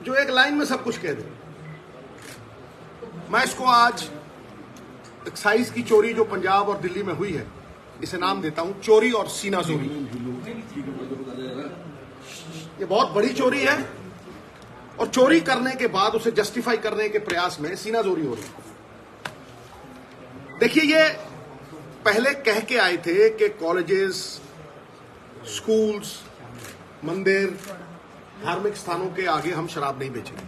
जो एक लाइन में सब कुछ कह दे। मैं इसको आज एक्साइज की चोरी जो पंजाब और दिल्ली में हुई है, इसे नाम देता हूं चोरी और सीना जोरी। ये बहुत बड़ी चोरी है और चोरी करने के बाद उसे जस्टिफाई करने के प्रयास में सीना जोरी हो रही है। देखिए, ये पहले कह के आए थे कि कॉलेजेस, स्कूल्स, मंदिर, धार्मिक स्थानों के आगे हम शराब नहीं बेचेंगे।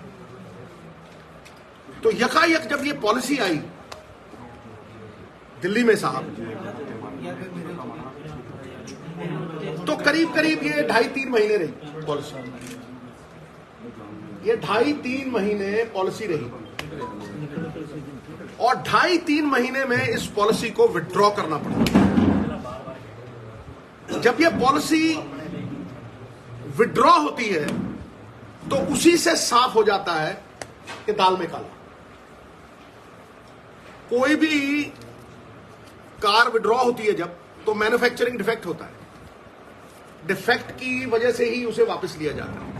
तो यकायक जब ये पॉलिसी आई दिल्ली में साहब, तो करीब करीब ये 2.5-3 महीने रही पॉलिसी। ये 2.5-3 महीने पॉलिसी रही और 2.5-3 महीने में इस पॉलिसी को विथड्रॉ करना पड़ा। जब ये पॉलिसी विथड्रॉ होती है तो उसी से साफ हो जाता है कि दाल में काला। कोई भी कार विड्रॉ होती है जब, तो मैन्युफैक्चरिंग डिफेक्ट होता है। डिफेक्ट की वजह से ही उसे वापस लिया जाता है।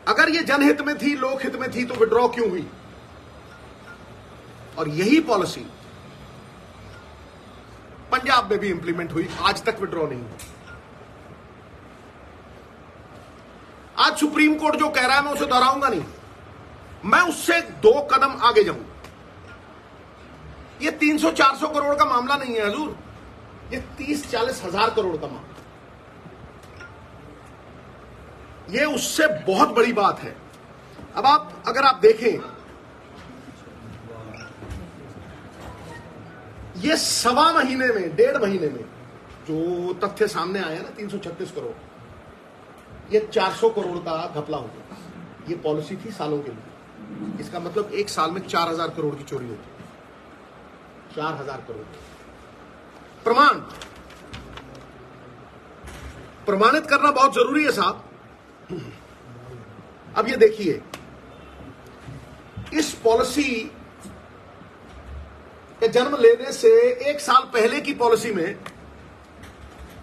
अगर ये जनहित में थी, लोकहित में थी, तो विड्रॉ क्यों हुई? और यही पॉलिसी पंजाब में भी इंप्लीमेंट हुई, आज तक विड्रॉ नहीं हुई। आज सुप्रीम कोर्ट जो कह रहा है मैं उसे दोहराऊंगा नहीं, मैं उससे 2 कदम आगे जाऊंगा। ये 300-400 करोड़ का मामला नहीं है हजूर, ये 30-40 हजार करोड़ का मामला। ये उससे बहुत बड़ी बात है। अब अगर आप देखें, ये 1.25 महीने में, 1.5 महीने में जो तथ्य सामने आया ना, 336 करोड़, ये 400 करोड़ का घपला हो गया। ये पॉलिसी थी सालों के लिए। इसका मतलब 1 साल में 4000 करोड़ की चोरी होती है। 4000 करोड़ प्रमाणित करना बहुत जरूरी है साहब। अब ये देखिए, इस पॉलिसी के जन्म लेने से 1 साल पहले की पॉलिसी में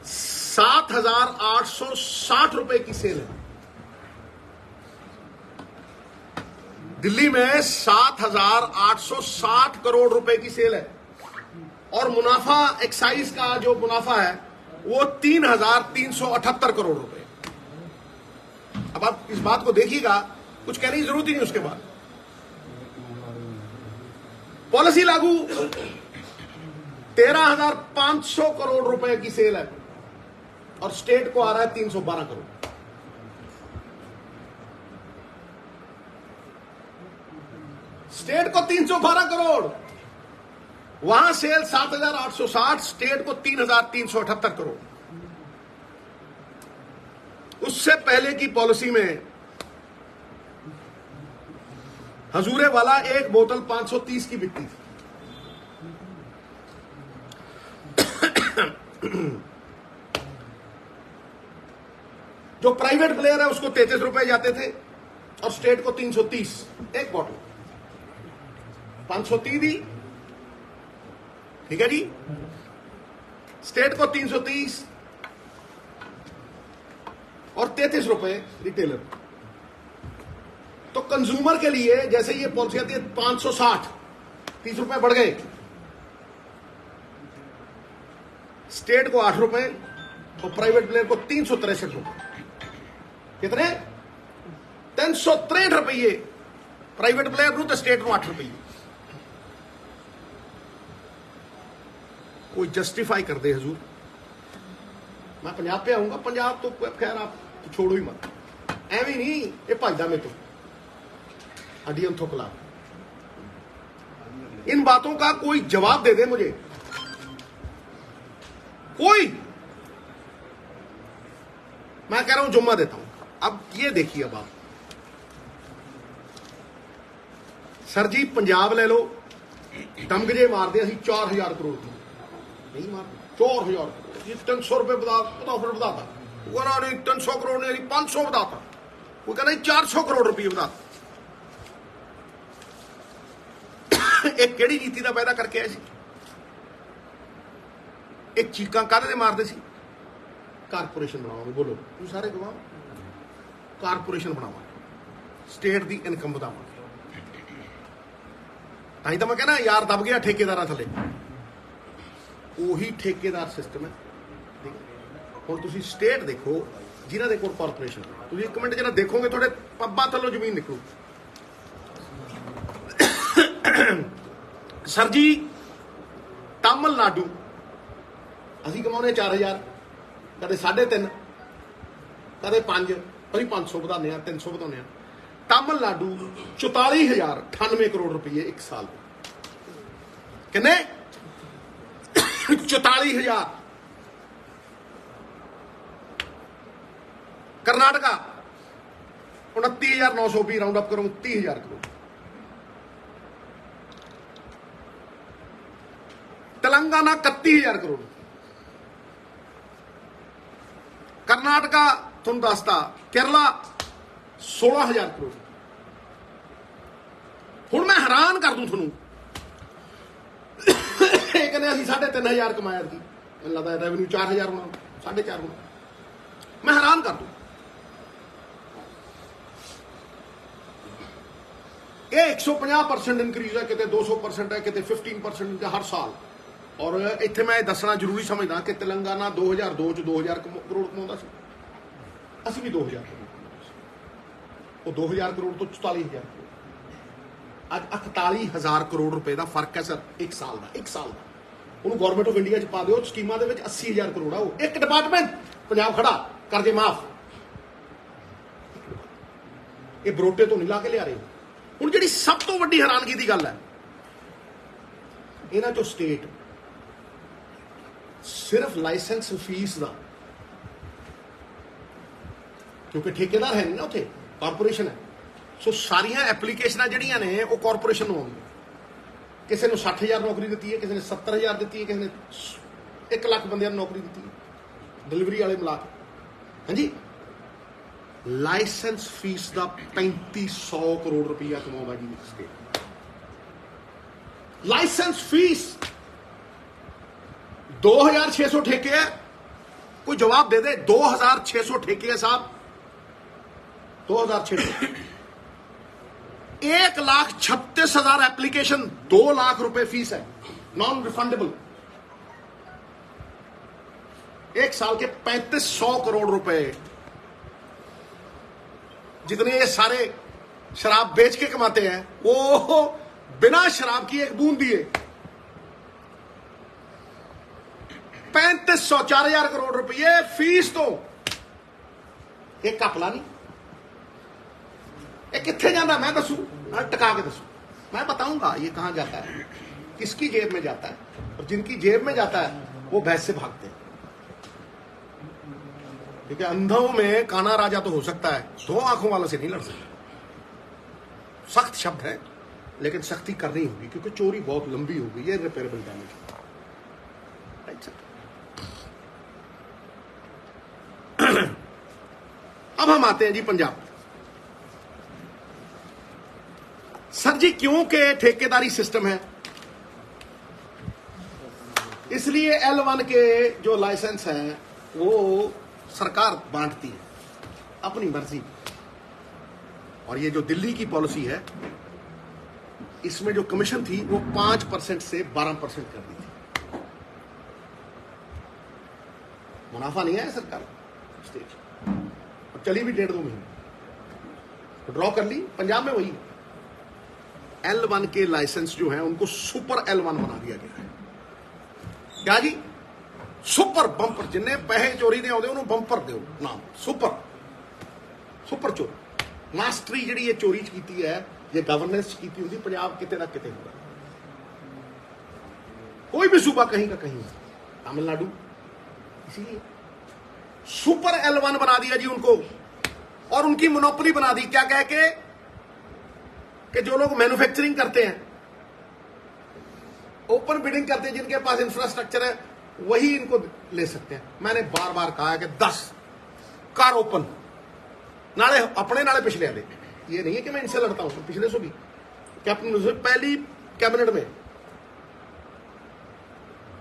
7,860 रुपए की सेल है। दिल्ली में 7,860 करोड़ रुपए की सेल है और मुनाफा, एक्साइज का जो मुनाफा है वो 3,378 करोड़ रुपए। अब आप इस बात को देखिएगा, कुछ कहने की जरूरत ही नहीं। उसके बाद पॉलिसी लागू, 13,500 करोड़ रुपए की सेल है और स्टेट को आ रहा है 312 करोड़। स्टेट को 312 करोड़, वहां सेल 7,860, स्टेट को 3,378 करोड़। उससे पहले की पॉलिसी में हजूरे वाला एक बोतल 530 की बिकती थी। जो प्राइवेट प्लेयर है उसको 33 रुपए जाते थे और स्टेट को 330 एक बॉटल। 530 दी, ठीक है जी, स्टेट को 330 और 33 रुपए रिटेलर। तो कंज्यूमर के लिए जैसे ये पॉलिसी आती है 560, 30 रुपए बढ़ गए। स्टेट को 8 रुपए और प्राइवेट प्लेयर को 363 रुपए। कितने? 363 रुपये प्राइवेट प्लेयर रू, तो स्टेट रू 8 रुपये। कोई जस्टिफाई कर दे हजूर। मैं पंजाब पे आऊंगा, पंजाब तो खैर आप तो छोड़ो ही मत, एवं नहीं ये भजदा में तो हड्डियां थोकला। इन बातों का कोई जवाब दे दे मुझे, कोई। मैं कह रहा हूं जुम्मा देता हूं। अब ये देखिए, अब आप सर जी पंजाब ले लो, दमगजे मारते असं 4,000 करोड़ की नहीं मारते। 4,000 करोड़, ये 300 रुपए बताता, वो कहना नहीं 300 करोड़ नहीं, 500 बताता, वो कहना 400 करोड़ रुपये बताता। एक केड़ी नीति का पैदा करके आए, एक चीका काहदे मारते सी, कारपोरेशन बनाओगे, बोलो तुम सारे गवाह। कारपोरेशन बनावांगे, स्टेट की इनकम बढ़ावांगे। तां मैं कहना यार दब गया ठेकेदार थले, उही ठेकेदार सिस्टम है। हुण तुसीं स्टेट देखो जिन्हां दे कोल कारपोरेशन, तुसीं एक मिनट जरा देखोगे थोड़े पब्बां थल्लों जमीन निकलू। सर जी तमिलनाडु असीं कमाउने 4000, कदे 3.5, कदे 5, कभी 500 बढ़ाने 300 बढ़ाने। तमिलनाडु 44,098 करोड़ रुपये एक साल में, किन्ने 44,000। कर्नाटका 29,920, राउंड अप करो 30,000 करोड़। तेलंगाना 31,000 करोड़। कर्नाटका तुम दसता, केरला 16,000 करोड़। हुण मैं हैरान कर दूं थोनू, कहने असीं 3,500 कमाया की, मैनूं लगदा रेवन्यू 4,000 होना, 4.5 होना। मैं हैरान कर दूं, ये 150% इंक्रीज है, कितने 200% है, कितने 15% हर साल। और इत्थे मैं दसना जरूरी समझदा कि तेलंगाना 2002 च 2,000 करोड़ कमाउंदा सी, असीं भी 2,000 करोड़, वो 2,000 करोड़ तो 44,000 करोड़। अज 41,000 करोड़ रुपए का फर्क है सर, एक साल का, एक साल का। उन्होंने गवर्नमेंट ऑफ इंडिया च पा दो, स्कीमां दे विच 80,000 करोड़ आ, वो एक डिपार्टमेंट पंजाब खड़ा कर दे माफ। ये बरोटे तो नहीं ला के लिया रहे। हुण जिहड़ी सब तो वड्डी हैरानगी की गल है, इन्हां चों स्टेट सिर्फ लाइसेंस फीस का, क्योंकि ठेकेदार है नहीं ना, उत्थे कारपोरेशन है, सो सारिया एप्लीकेशन जिहड़ियां ने वो कारपोरेशन नूं आउंदियां। किसी ने 60,000 नौकरी दी है, किसी ने 70,000 दी है, किसी ने 1 लाख बंदियां नौकरी दी है, डिलीवरी वाले मिला के। हाँ जी, लाइसेंस फीस का 3,500 करोड़ रुपया कमाउंदा जी स्टेट। लाइसेंस फीस 2,600 ठेके है, कोई जवाब दे दे। 2,600 ठेके है साहब, 2,600। 1,36,000 एप्लीकेशन, 2 लाख रुपए फीस है, नॉन रिफंडेबल। एक साल के 3,500 करोड़ रुपए, जितने ये सारे शराब बेच के कमाते हैं, वो बिना शराब की एक बूंद दिए 3,500, 4,000 करोड़ रुपये फीस। तो एक कपला नहीं, ये कितने जाता मैं दसू, टका के दसू, मैं बताऊंगा ये कहां जाता है, किसकी जेब में जाता है। और जिनकी जेब में जाता है वो भैंस से भागते हैं, क्योंकि अंधों में काना राजा तो हो सकता है, 2 आंखों वालों से नहीं लड़ सकता। सख्त शब्द है, लेकिन सख्ती करनी होगी, क्योंकि चोरी बहुत लंबी होगी, ये रिपेयरेबल डैमेज होगा। अब हम आते हैं जी पंजाब। सर जी क्योंकि ठेकेदारी सिस्टम है, इसलिए L1 के जो लाइसेंस हैं वो सरकार बांटती है अपनी मर्जी। और ये जो दिल्ली की पॉलिसी है, इसमें जो कमीशन थी वो 5% से 12% कर दी थी। मुनाफा नहीं आया सरकार स्टेज, और चली भी 1.5-2 महीने, तो ड्रॉ कर ली। पंजाब में वही L1 के लाइसेंस जो हैं उनको सुपर L1 बना दिया गया है। क्या जी, सुपर बंपर, जिन्हें पैसे चोरी ने आते उन्होंने बंपर दो नाम, सुपर सुपर चोरी। मास्टरी जी ये चोरी की है, ये गवर्नेंस की होती, पंजाब किते ना किते होगा। कोई भी सूबा कहीं का कहीं, तमिलनाडु, इसीलिए सुपर L1 बना दिया जी उनको। और उनकी मोनोपोली बना दी, क्या कह के कि जो लोग मैन्युफैक्चरिंग करते हैं, ओपन बिडिंग करते हैं, जिनके पास इंफ्रास्ट्रक्चर है वही इनको ले सकते हैं। मैंने बार बार कहा है कि 10 कार ओपन, नाले अपने नाले पिछले आते। ये नहीं है कि मैं इनसे लड़ता हूं, पिछले सो भी कैप्टन पहली कैबिनेट में,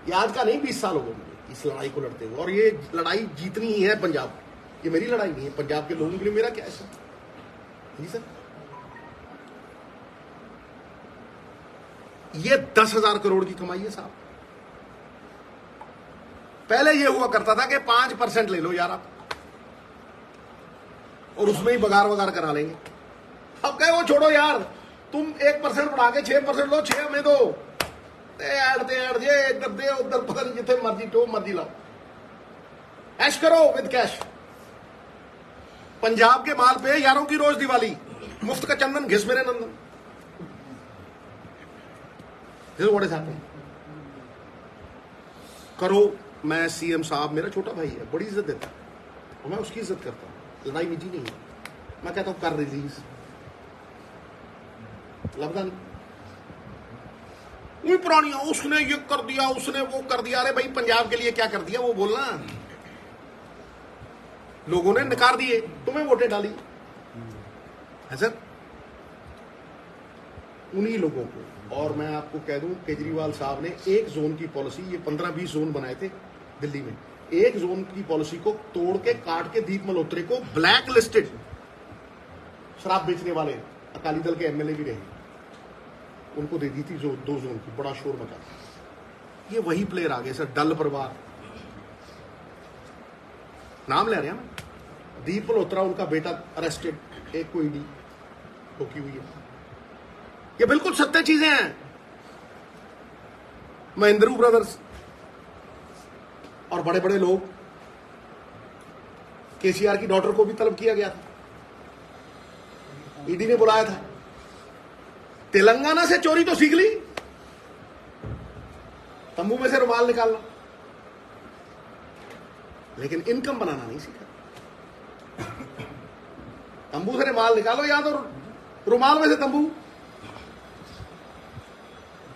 ये आज का नहीं 20 साल हो गए इस लड़ाई को लड़ते हुए, और ये लड़ाई जीतनी ही है पंजाब, ये मेरी लड़ाई नहीं है, पंजाब के लोगों के लिए मेरा क्या है सर? जी सर, ये 10,000 करोड़ की कमाई है साहब। पहले ये हुआ करता था कि 5% ले लो यार आप, और उसमें ही बगार वगार करा लेंगे। अब कहे वो छोड़ो यार, तुम 1% बढ़ा के 6% लो, 6 हमें दो, ऐड जे इधर दे उधर, पता नहीं जितने मर्जी टो मर्जी लाओ, ऐश करो विद कैश। पंजाब के माल पे यारों की रोज दिवाली, मुफ्त का चंदन घिस मेरे नंदन। This what is happening. करो, मैं सीएम साहब मेरा छोटा भाई है, बड़ी इज्जत देता है और मैं उसकी इज्जत करता हूं, लड़ाई निजी नहीं है। मैं कहता हूं कर रिलीज, लगता नहीं वही पुरानियां, उसने ये कर दिया, उसने वो कर दिया। अरे भाई पंजाब के लिए क्या कर दिया वो बोलना। लोगों ने नकार दिए, तुम्हें वोटें डाली है सर, उन्हीं लोगों को। और मैं आपको कह दूं, केजरीवाल साहब ने एक जोन की पॉलिसी, ये 15-20 जोन बनाए थे दिल्ली में, एक जोन की पॉलिसी को तोड़ के काट के दीप मल्होत्रा को ब्लैक लिस्टेड शराब बेचने वाले अकाली दल के एमएलए भी रहे, उनको दे दी थी जो 2 जोन की, बड़ा शोर मचा। ये वही प्लेयर आ गए सर, डल परिवार, नाम ले रहे हैं। दीप मल्होत्रा उनका बेटा अरेस्टेड, एक को ईडी ठोकी हुई है। ये बिल्कुल सत्य चीजें हैं। महेंद्रू ब्रदर्स और बड़े बड़े लोग, केसीआर की डॉटर को भी तलब किया गया था, ईडी ने बुलाया था। तेलंगाना से चोरी तो सीख ली, तंबू में से रुमाल निकालना, लेकिन इनकम बनाना नहीं सीखा। तंबू से रुमाल निकालो या तो रुमाल में से तंबू।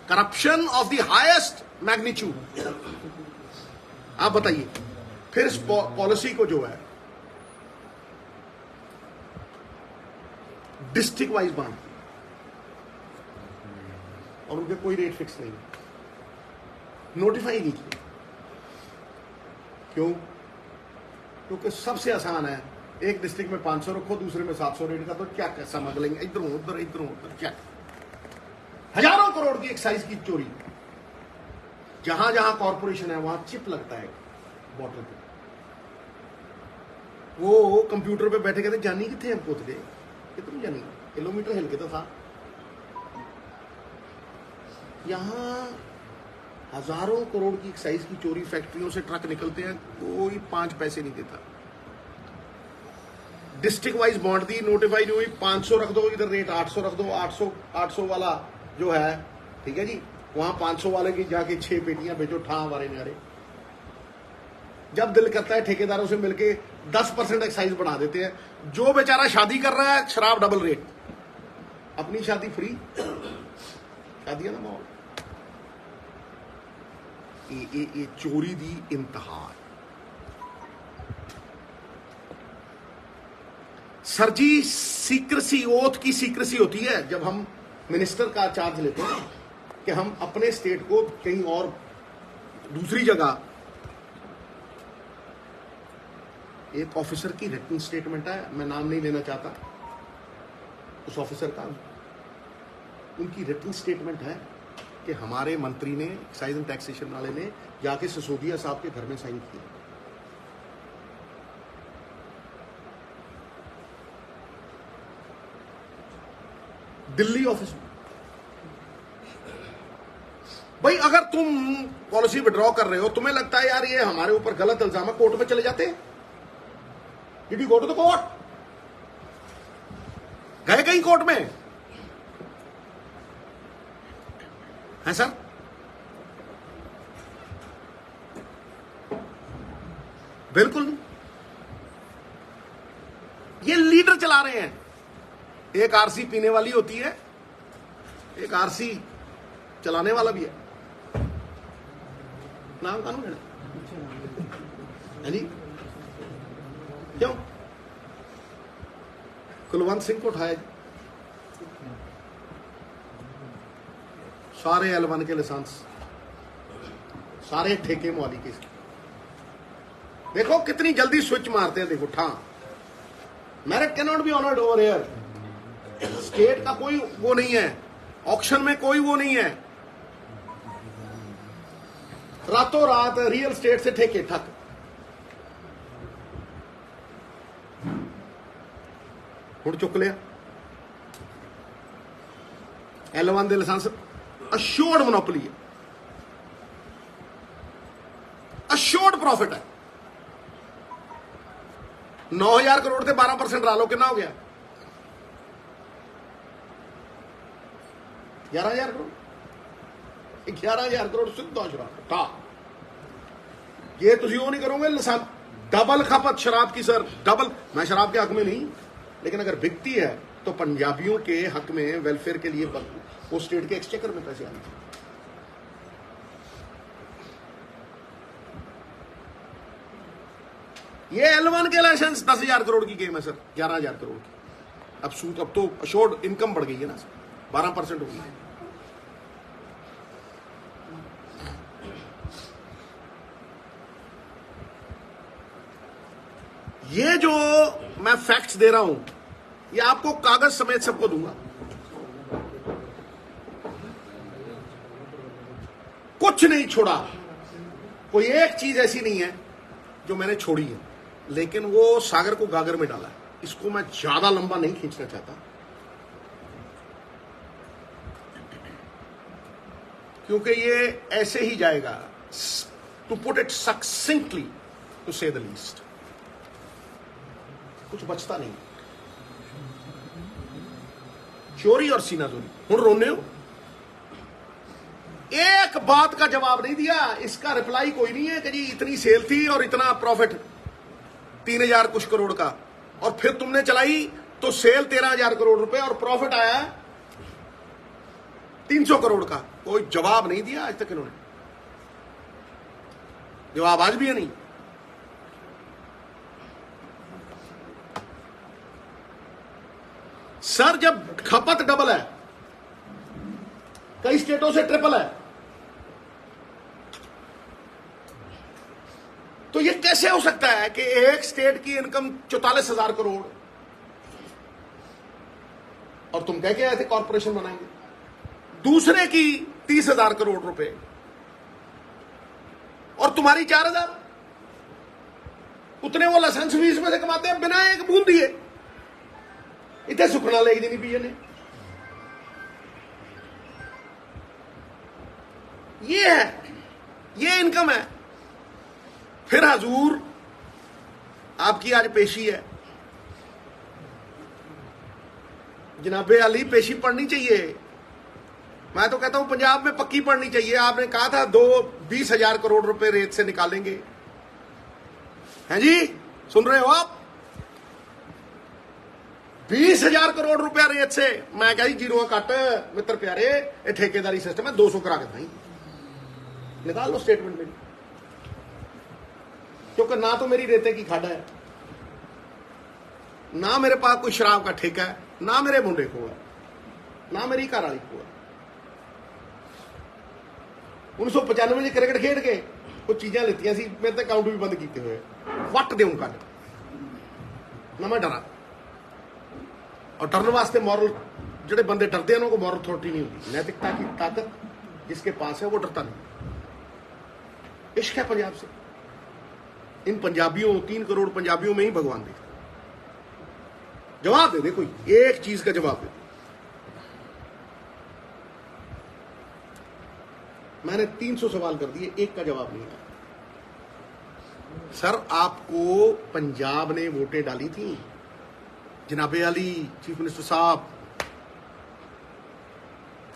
Corruption of the highest magnitude. आप बताइए, फिर इस पॉलिसी को जो है डिस्ट्रिक्ट वाइज बांट, और उनके कोई रेट फिक्स नहीं, नोटिफाई नहीं किया। क्यों? क्योंकि सबसे आसान है, एक डिस्ट्रिक्ट में 500 रखो, दूसरे में 700 रेट का, तो क्या समझ लेंगे, इधरों उधर इधरों उधर, क्या हजारों करोड़ की एक्साइज की चोरी। जहां जहां कॉर्पोरेशन है वहां चिप लगता है बॉटल पे, वो कंप्यूटर पे बैठे कहते जानी कितने हम पोत गए, कितनी जानी, किलोमीटर हिल के तो था। यहां हजारों करोड़ की एक्साइज की चोरी, फैक्ट्रियों से ट्रक निकलते हैं, कोई 5 पैसे नहीं देता। डिस्ट्रिक्ट वाइज बांट दी, नोटिफाई नहीं हुई, 500 रख दो, इधर रेट 800 रख दो, 800 वाला जो है, ठीक है जी, वहां 500 वाले की जाके 6 पेटियां बेचो, ठा हमारे नारे। जब दिल करता है ठेकेदारों से मिलके 10% एक्साइज बढ़ा देते हैं। जो बेचारा शादी कर रहा है, शराब डबल रेट, अपनी शादी फ्री, शादी है ना माहौल। ये चोरी दी इंतहा। सर जी, सीक्रेसी, ओथ की सीक्रेसी होती है जब हम मिनिस्टर का चार्ज लेते हैं कि हम अपने स्टेट को कहीं और दूसरी जगह, एक ऑफिसर की रिटन स्टेटमेंट है, मैं नाम नहीं लेना चाहता उस ऑफिसर का, उनकी रिटन स्टेटमेंट है कि हमारे मंत्री ने, एक्साइज एंड टैक्सेशन वाले ने जाके सिसोदिया साहब के घर में साइन किया। दिल्ली ऑफिस में। भाई अगर तुम पॉलिसी विड्रॉ कर रहे हो, तुम्हें लगता है यार ये हमारे ऊपर गलत इल्जाम है, कोर्ट में चले जाते हैं। Did you go to the court? गए कहीं कोर्ट में? है सर? बिल्कुल नहीं। ये लीडर चला रहे हैं। एक आरसी पीने वाली होती है, एक आरसी चलाने वाला भी है। नाम कानून है जी। क्यों? कुलवंत सिंह को उठाया, सारे L1 के लाइसेंस, सारे ठेके मालिक के, देखो कितनी जल्दी स्विच मारते हैं, देखो ठा merit can not be honoured over here. State का कोई वो नहीं है, ऑक्शन में कोई वो नहीं है, रातों रात रियल स्टेट से ठेके ठक। हुण चुक लिया L1 दे लाइसेंस, अश्योर्ड मोनोपोली है, अश्योर्ड प्रॉफिट है। 9,000 करोड़ से 12% ला लो, कितना हो गया? 11,000 करोड़। 11,000 करोड़ सिद्धा शराब था। ये तुम वो नहीं करोगे डबल खपत शराब की सर, डबल। मैं शराब के हक में नहीं, लेकिन अगर बिकती है तो पंजाबियों के हक में, वेलफेयर के लिए वो स्टेट के एक्सचेकर में पैसे आने चाहिए। ये L1 के लाइसेंस 10,000 करोड़ की गेम है सर, 11,000 करोड़ की। अब तो अशोर्ड इनकम बढ़ गई है ना सर, 12% हो गई है। ये जो मैं फैक्ट्स दे रहा हूं, ये आपको कागज समेत सबको दूंगा। कुछ नहीं छोड़ा, कोई एक चीज ऐसी नहीं है जो मैंने छोड़ी है, लेकिन वो सागर को गागर में डाला है। इसको मैं ज्यादा लंबा नहीं खींचना चाहता, क्योंकि ये ऐसे ही जाएगा। टू पुट इट सक्सिंक्टली, टू से द लीस्ट, कुछ बचता नहीं। चोरी और सीनाजोरी। हुण रोने हो, एक बात का जवाब नहीं दिया, इसका रिप्लाई कोई नहीं है कि जी इतनी सेल थी और इतना प्रॉफिट 3,000 कुछ करोड़ का, और फिर तुमने चलाई तो सेल 13,000 करोड़ रुपए और प्रॉफिट आया 300 करोड़ का। कोई जवाब नहीं दिया आज तक इन्होंने, जवाब आज भी है नहीं। सर जब खपत डबल है, कई स्टेटों से ट्रिपल है, तो ये कैसे हो सकता है कि एक स्टेट की इनकम 44,000 करोड़ और तुम कह के आए थे कॉर्पोरेशन बनाएंगे, दूसरे की 30,000 करोड़ रुपए और तुम्हारी 4,000, उतने वो लाइसेंस फीस में से कमाते हैं बिना एक बूंद दिए। इतने सुखना लेगी नहीं पीए ने। ये है, ये इनकम है। फिर हजूर आपकी आज पेशी है, जनाबे अली पेशी पढ़नी चाहिए। मैं तो कहता हूं पंजाब में पक्की पढ़नी चाहिए। आपने कहा था 20,000 करोड़ रुपए रेत से निकालेंगे, हैं जी, सुन रहे हो आप? 20,000 करोड़ रुपया रेत से। मैं कहा जीरो कट मित्र प्यारे, ये ठेकेदारी सिस्टम है, 200 करा के भाई निकाल लो स्टेटमेंट में, क्योंकि ना तो मेरी रेते की खाड़ा है, ना मेरे पास कोई शराब का ठेका है, ना मेरे मुंडे को है, ना मेरी घर वाली को है। 1995 में क्रिकेट खेड के कुछ चीजें लेती सी, मेरे तो अकाउंट भी बंद किए हुए, वट देऊं कट ना मैं डरा। और डरने वास्ते मॉरल, जो बंदे डरते हैं उनको मॉरल अथॉरिटी नहीं होती। नैतिकता की ताकत जिसके पास है वो डरता नहीं। इश्क है पंजाब से। इन पंजाबियों, 3 करोड़ पंजाबियों में ही भगवान देखता। जवाब दे दे, कोई एक चीज का जवाब दे दे। मैंने 300 सवाल कर दिए, एक का जवाब नहीं आया। सर आपको पंजाब ने वोटें डाली थी, जनाबे अली चीफ मिनिस्टर साहब,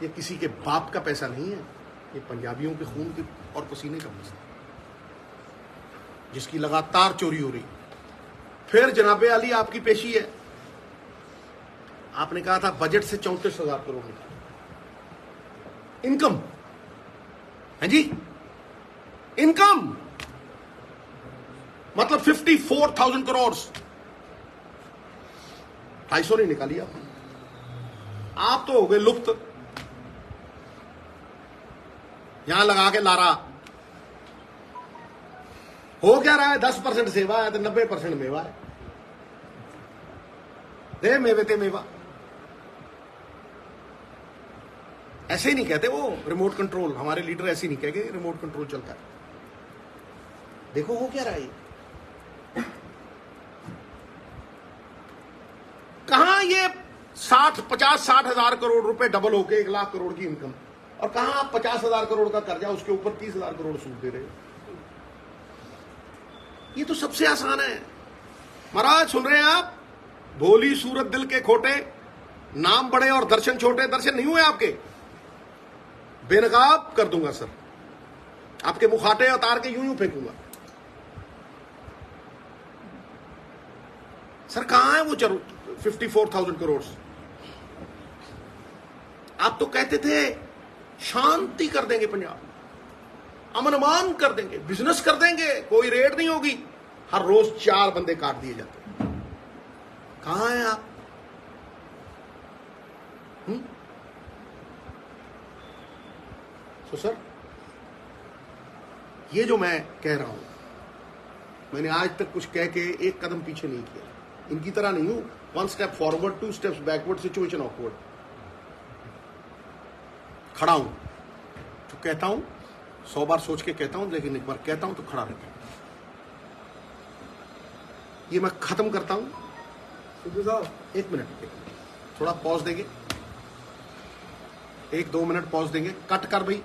ये किसी के बाप का पैसा नहीं है, ये पंजाबियों के खून के और पसीने का पैसा, जिसकी लगातार चोरी हो रही। फिर जनाबे अली आपकी पेशी है, आपने कहा था बजट से 34,000 करोड़ निकाले इनकम, है जी, इनकम मतलब 54,000 करोड़, 250 नहीं निकाली आप तो हो गए लुप्त। यहां लगा के लारा हो क्या रहा है? 10% सेवा है तो 90% मेवा है। दे मेवे ते मेवा। ऐसे ही नहीं कहते वो रिमोट कंट्रोल, हमारे लीडर ऐसे नहीं कहेंगे रिमोट कंट्रोल चलता है। देखो हो क्या रहा है, कहां ये 50-60 हजार करोड़ रुपए डबल होके 1 लाख करोड़ की इनकम, और कहां आप 50,000 करोड़ का कर्जा उसके ऊपर 30,000 करोड़ सूद दे रहे हो। ये तो सबसे आसान है महाराज। सुन रहे हैं आप? भोली सूरत दिल के खोटे, नाम बड़े और दर्शन छोटे। दर्शन नहीं हुए आपके? बेनकाब कर दूंगा सर, आपके मुखाटे उतार के यूं यूं फेंकूंगा। सर कहां है वो 54,000 करोड़? आप तो कहते थे शांति कर देंगे पंजाब, अमन अमान कर देंगे, बिजनेस कर देंगे, कोई रेड नहीं होगी। हर रोज 4 बंदे काट दिए जाते हैं। कहां हैं आप? तो सर ये जो मैं कह रहा हूं, मैंने आज तक कुछ कह के एक कदम पीछे नहीं किया। इनकी तरह नहीं हूं 1 step forward 2 steps backward, situation awkward. खड़ा हूं, जो कहता हूं 100 बार सोच के कहता हूं, लेकिन एक बार कहता हूं तो खड़ा रहता हूं। ये मैं खत्म करता हूं। सिद्धू साहब 1 मिनट, थोड़ा पॉज देंगे, 1-2 मिनट पॉज देंगे। कट कर भाई।